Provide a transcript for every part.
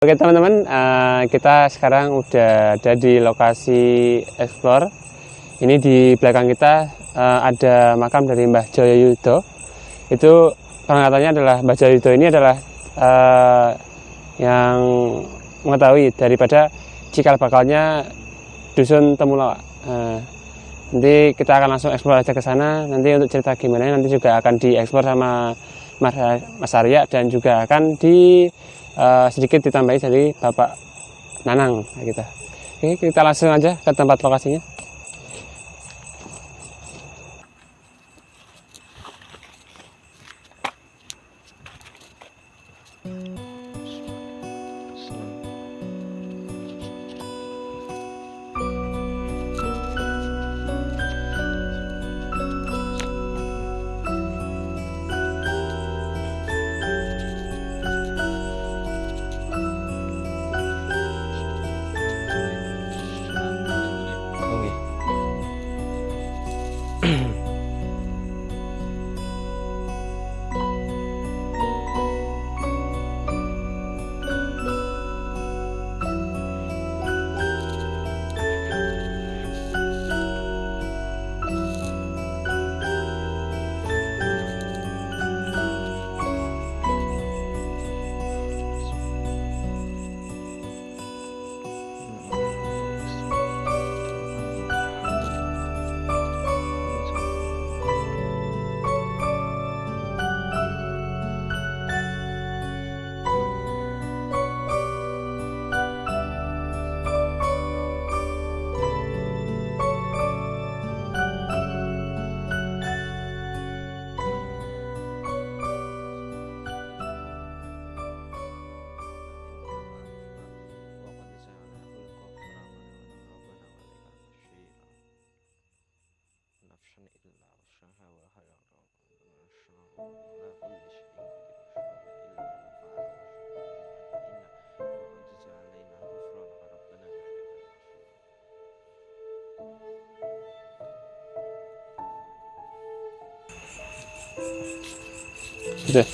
Oke teman-teman, kita sekarang udah ada di lokasi explore. Ini di belakang kita ada makam dari Mbah Jayayuda. Itu orang katanya adalah Mbah Jayayuda ini adalah yang mengetahui daripada cikal bakalnya dusun Temulawak. Nanti kita akan langsung explore aja ke sana. Nanti untuk cerita gimana nanti juga akan dieksplor sama Mas Arya, dan juga akan sedikit ditambahi dari Bapak Nanang gitu. Oke, kita langsung aja ke tempat lokasinya. Udah.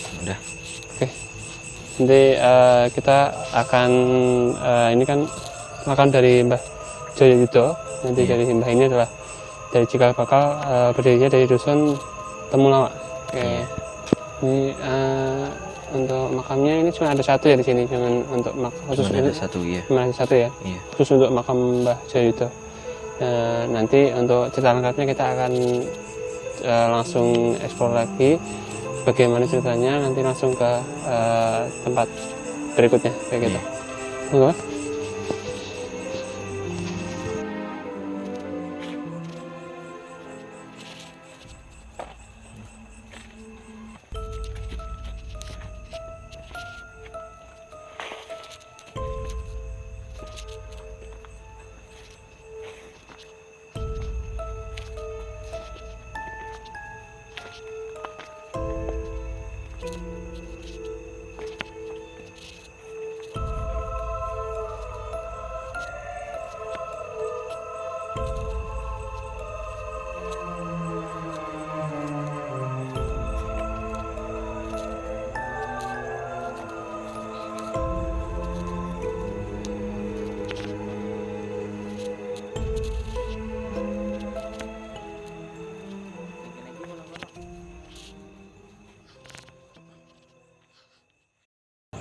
Oke. Nanti kita akan ini kan makam dari Mbah Jayayuda. Nanti dari Mbah ini adalah dari cikal bakal berdirinya dari dusun Temulawak. Oke. Ini untuk makamnya ini cuma ada satu ya di sini, cuman untuk khusus Cuma ada satu ya. Cuma ada satu ya. Iya. Khusus untuk makam Mbah Jayayuda. Nanti untuk cerita lengkapnya kita akan langsung eksplor lagi bagaimana ceritanya, nanti langsung ke tempat berikutnya kayak gitu. Enggak?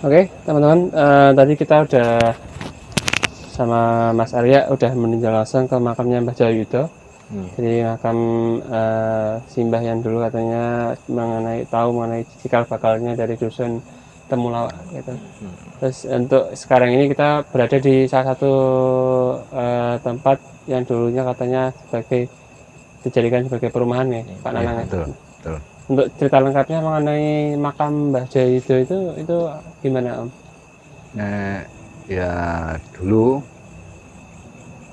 Oke, teman-teman, tadi kita udah sama Mas Arya udah meninjau langsung ke makamnya Mbah Jayayuda. Jadi makam Simbah yang dulu katanya tahu mengenai cikal bakalnya dari dusun Temulawak gitu. Terus untuk sekarang ini kita berada di salah satu tempat yang dulunya katanya dijadikan sebagai perumahan ya, Pak Nanang. Betul. Untuk cerita lengkapnya mengenai makam Mbah Jayayuda itu gimana, Om? Ya dulu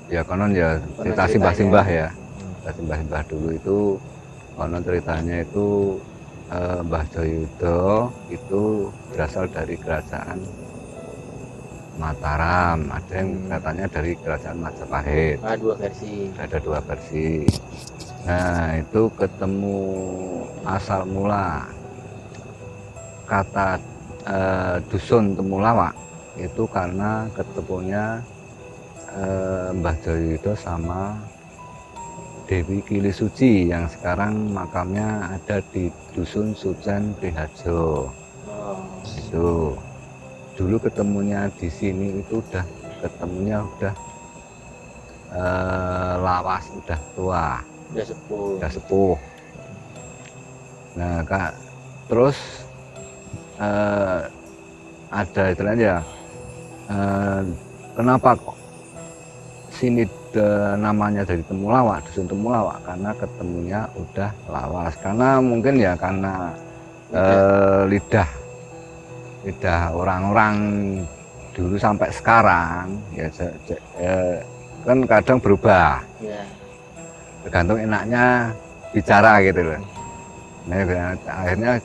ya konon ya cerita simbah-simbah ya. Simbah-simbah dulu itu konon ceritanya itu Mbah Jayayuda itu berasal dari kerajaan Mataram, ada yang katanya dari kerajaan Majapahit. Ada dua versi. Nah, itu ketemu asal mula kata dusun Temulawak itu karena ketemunya Mbah Jayuda sama Dewi Kili Suci yang sekarang makamnya ada di Dusun Sucen Priharjo. Itu dulu ketemunya di sini itu ketemunya udah lawas, udah tua, udah sepuh. Nah kak, terus ada istilahnya kenapa kok sini namanya dari Temulawak, Dusun Temulawak, karena ketemunya udah lawas. Karena mungkin ya karena lidah orang-orang dulu sampai sekarang ya kan kadang berubah, tergantung enaknya bicara gitu loh. Nah akhirnya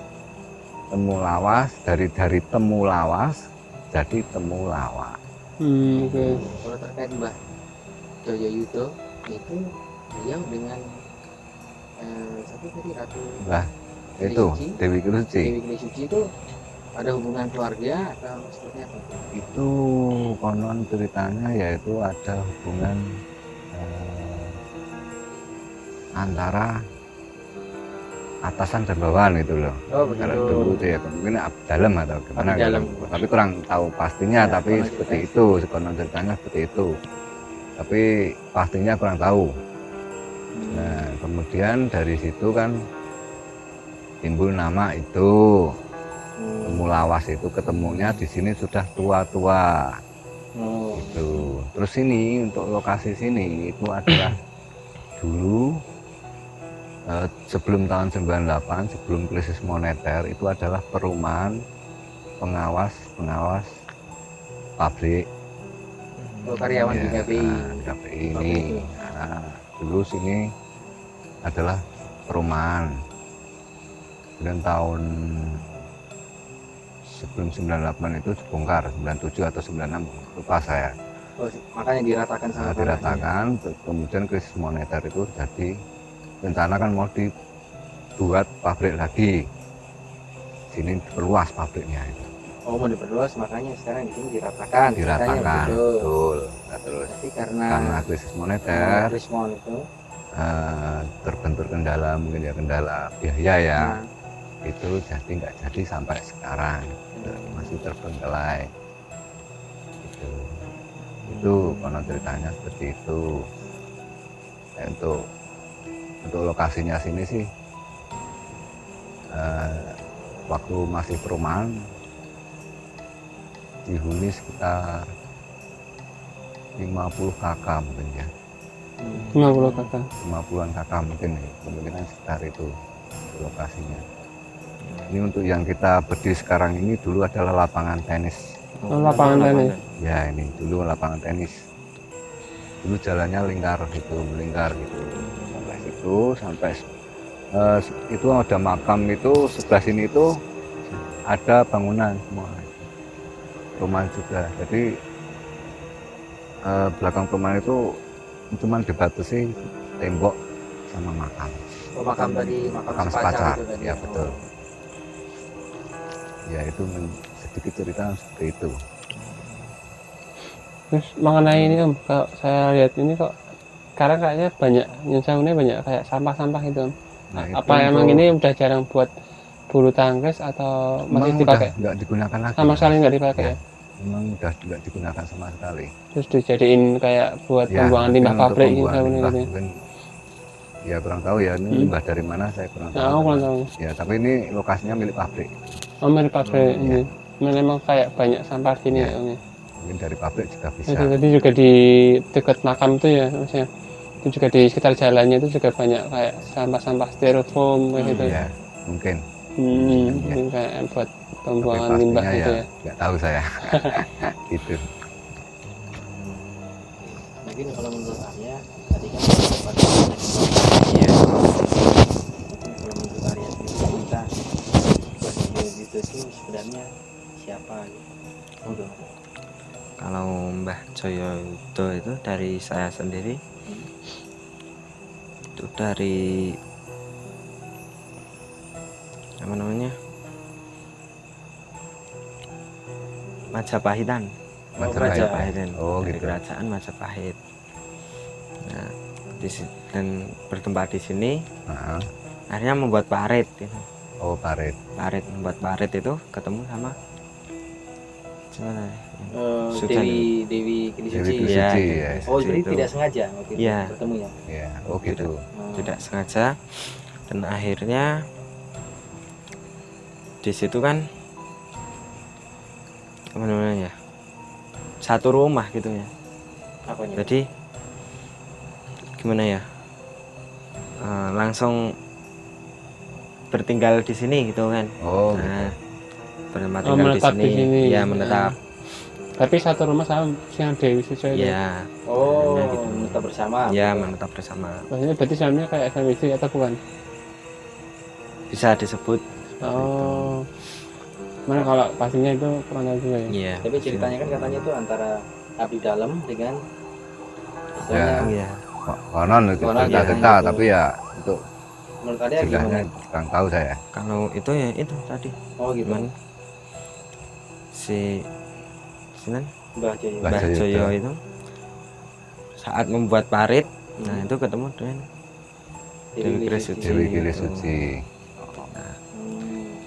Temulawas, dari Temulawas jadi Temulawak. Oke. Kalau terkait Mbah Jayuda itu beliau dengan siapa tadi Ratu Lah itu Dewi Kili Suci. Dewi Kili Suci itu ada hubungan keluarga atau seperti apa? Itu konon ceritanya yaitu ada hubungan antara atasan dan bawahan itu loh. Oh begitu. Kalau dulu itu ya mungkin dalam atau gimana Abdi dalam. gitu. Tapi kurang tahu pastinya, Ya, tapi konon seperti cerita. itu, konon ceritanya seperti itu. Tapi pastinya kurang tahu. Nah, kemudian dari situ kan timbul nama itu. Temulawas itu ketemunya di sini sudah tua-tua. Gitu. Terus ini untuk lokasi sini itu adalah dulu sebelum tahun 98, sebelum krisis moneter, itu adalah perumahan pengawas pabrik. Karyawan di KPI. KPI ini. Nah, dulu sini adalah perumahan. Kemudian tahun sebelum 98 itu dibongkar, 97 atau 96, lupa saya. Oh, makanya diratakan sama Diratakan, kemudian krisis moneter itu jadi rencana kan mau dibuat pabrik lagi. Sini diperluas pabriknya itu. Oh mau diperluas, makanya sekarang di sini diratakan. Diratakan, betul. Nah, terus Tapi karena krisis moneter Rismon itu terbentur kendala, mungkin ya kendala biaya ya. nah, Itu jadi nggak jadi sampai sekarang, masih terbengkelai. Itu konon ceritanya seperti itu. Nah, untuk lokasinya sini sih waktu masih perumahan dihuni sekitar 50 kakak mungkin ya, 50 kakak. 50-an kakak mungkin ya, kemungkinan sekitar itu lokasinya. Ini untuk yang kita berdiri sekarang ini dulu adalah lapangan tenis. Oh, lapangan tenis. Ya ini dulu lapangan tenis. Dulu jalannya melingkar gitu sampai situ, sampai itu ada makam itu sebelah sini itu ada bangunan semua, perumahan juga. Jadi belakang perumahan itu cuma dibatasi tembok sama makam. oh, makam tadi Makam sepacar, itu tadi. ya betul. Ya itu sedikit cerita seperti itu. Terus mengenai ini Om, kalau saya lihat ini kok sekarang kayaknya banyak nyusunnya banyak kayak sampah-sampah gitu Om. Nah, Apa emang ini udah jarang buat bulu tangkis atau masih memang dipakai? nggak digunakan lagi. Sama sekali nggak dipakai Ya, ya? memang udah nggak digunakan sama sekali. Terus dijadiin kayak buat Ya, pembuangan mungkin limbah untuk pabrik gitu, pembuangan limbah, gitu. mungkin ya kurang tahu ya ini limbah dari mana saya kurang tahu. Nah, aku kurang tahu. Ya tapi ini lokasinya milik pabrik. Oh, milik pabrik iya. ini. Memang kayak banyak sampah sini Iya. ya Om ya. Mungkin dari pabrik juga bisa. Tadi juga di dekat makam itu ya maksudnya. Itu juga di sekitar jalannya itu juga banyak kayak sampah-sampah styrofoam kayak gitu. Ya mungkin. Mungkin kayak buat Tapi pembuangan limbah pastinya gitu ya ya. nggak tahu saya. Gitu. Mungkin kalau menurut Arya tadi kan dapat Iya. kalau menurut Arya cerita itu sih sebenarnya siapa gitu. Udah. Kalau Mbah Jayuda itu dari saya sendiri itu dari apa Majapahitan. Majapahit. Oh, Dari gitu. kerajaan Majapahit. Nah, dan bertempat di sini Heeh. akhirnya membuat parit gitu. Oh, parit. Membuat parit itu ketemu sama gimana ya? Sultan. Dewi Dewi Kili Dewi Suci. Kili Iya, Suci, Dewi ya. Kili Oh, Suci jadi itu. tidak sengaja waktu itu Iya. bertemu ya? Ya, oh gitu. Tidak sengaja, dan akhirnya di situ kan apa namanya ya, satu rumah gitu ya. Apanya? Jadi gimana ya, langsung bertinggal di sini gitu kan. Oh, gitu. Nah, bertempat Oh, tinggal di menetap sini. di sini. Ya, menetap. Tapi satu rumah sama yang Dewi Suci itu. Ya, Oh, Nah, gitu. menetap bersama. ya gitu. menetap bersama. Maksudnya berarti suaminya kayak suami istri atau bukan? Bisa disebut. Oh. Mana kalau pastinya itu kurang tahu juga ya. Iya. Tapi ceritanya kan katanya itu antara abdi dalam dengan Ya. istilahnya Iya. Konon itu Konon, cerita-cerita, ya. tapi ya itu menurut kalian gimana? jumlahnya kurang tahu saya. Kalau itu ya itu tadi. Oh gitu. Cuman si Sinan Mbah Joyo. Mbah Mbah Joyo Joyo itu saat membuat parit, nah itu ketemu dengan Dewi Kili Suci. Dewi Kili Itu. Suci.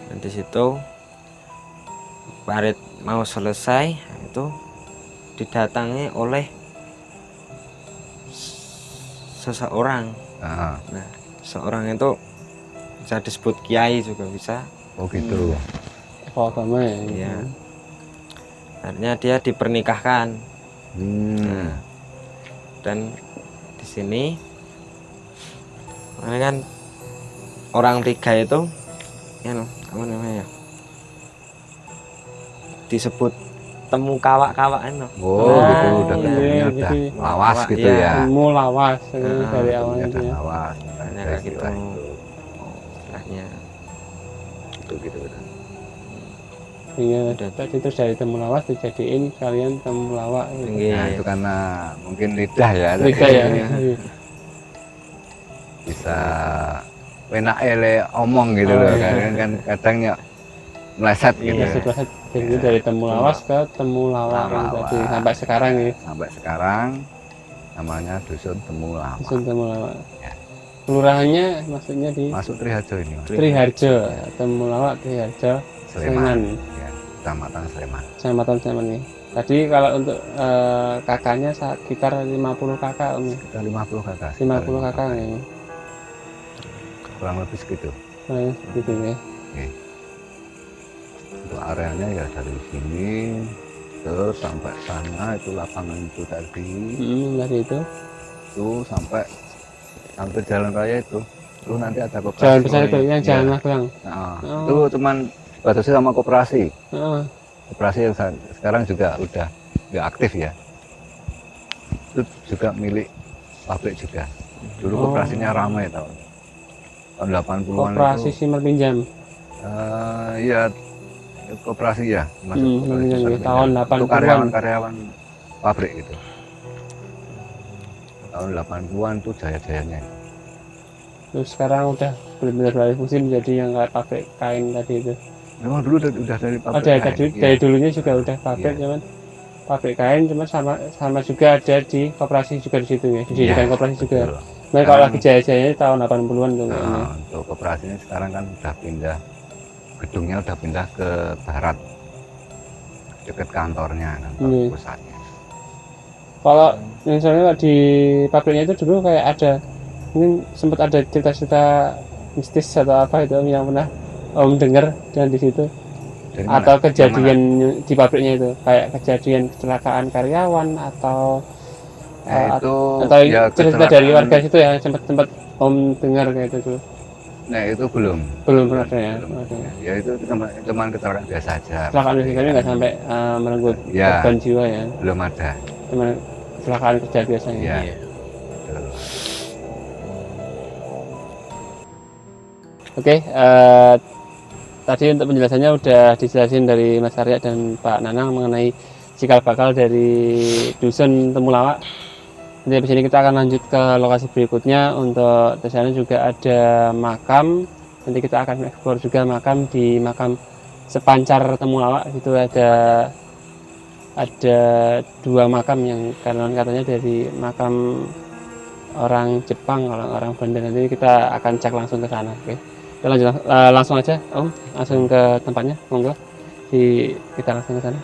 Dan di situ parit mau selesai, nah itu didatangi oleh seseorang. Ah, Nah, seorang itu bisa disebut kiai juga bisa. oh gitu. Kalau agama ya. Iya. Akhirnya dia dipernikahkan. Hmm. Dan di sini ini kan orang tiga itu ya apa namanya ya, disebut temu kawak-kawak itu. Oh, Nah, gitu udah iya, kayaknya udah jadi lawas kawak, gitu iya. ya. Temu lawas ini Ah, dari Temunya awalnya itu udah ya. lawas. Hanya Ada kayak gitu. istilah itu. Istilahnya Gitu. Iya, Udah. tadi itu dari temu lawas dijadiin kalian temu lawak gitu. Iya. Nah, itu karena mungkin lidah ya. Lidah ya. Iya. Iya. Bisa enak ele omong gitu Oh, loh. iya. Kan kadang ya meleset gitu. Iya, setelah jadi dari temu lawas ke temu lawak Lawak. gitu tadi sampai sekarang ya. Sampai sekarang namanya dusun Temu Lawak. Dusun temu lawak. Ya. Kelurahannya maksudnya di Masuk Triharjo ini, Mas. Triharjo, temu lawak Triharjo, Sleman, Ya, Kecamatan Sleman. Kecamatan Sleman ya. Tadi kalau untuk kakaknya sekitar 50 kakak Om ya. Kita 50 kakak. 50 kakak ya. Kurang lebih segitu. Nah, gitu ya. Untuk areanya ya dari sini terus sampai sana itu lapangan itu tadi Dari itu itu sampai hampir jalan raya itu. Terus nanti ada koperasi. jalan besar itu yang Iya. jalan Magelang. Nah, Oh. itu cuman batasi sama koperasi. Heeh. Koperasi yang sekarang juga udah nggak aktif ya. Itu juga milik pabrik juga. Dulu Oh. koperasinya ramai tahun 80-an Koperasi itu. Simar Pinjam. Iya, koperasi ya. Pinjam ya, tahun Untuk 80-an. karyawan-karyawan pabrik itu. Tahun 80-an tuh jaya-jayanya. Terus sekarang udah benar-benar beralih fungsi menjadi yang kayak pabrik kain tadi itu. Memang dulu udah dari pabrik. Oh, dari kain, tadi iya. dari dulunya juga udah pabrik Iya. cuman pabrik kain cuma sama juga ada di koperasi juga di situ ya. Didirikan Iya, koperasi juga. betul. Nah, kalau Sekarang- lagi jaya-jayanya tahun 80-an tuh kayaknya. Nah, untuk koperasinya sekarang kan udah pindah, gedungnya udah pindah ke barat, dekat kantornya, kantor Iya. pusatnya. Kalau misalnya di pabriknya itu dulu kayak ada mungkin sempat ada cerita-cerita mistis atau apa itu yang pernah Om dengar dan di situ Dari mana? atau Yang kejadian di pabriknya itu kayak kejadian kecelakaan karyawan atau mana? Itu atau ya cerita dari kecelakaan. warga situ ya sempat Om dengar kayak itu dulu. Nah itu belum. Belum pernah ada ya. Belum. Oke. Ya itu cuman kecelakaan biasa aja. Kecelakaan biasa tapi nggak sampai merenggut Ya. korban jiwa ya. Belum ada. Cuma kecelakaan kerja biasanya. Ya. Iya. Betul. Oke, tadi untuk penjelasannya udah dijelasin dari Mas Arya dan Pak Nanang mengenai cikal bakal dari dusun Temulawak. Nanti habis ini kita akan lanjut ke lokasi berikutnya. Untuk di sana juga ada makam. Nanti kita akan eksplor juga makam di makam Sepancar Temulawak. Itu ada ada 2 makam yang katanya dari makam orang Jepang, orang Belanda. Nanti kita akan cek langsung ke sana. Oke, kita lanjut langsung aja Om, langsung ke tempatnya, monggo. Kita langsung ke sana.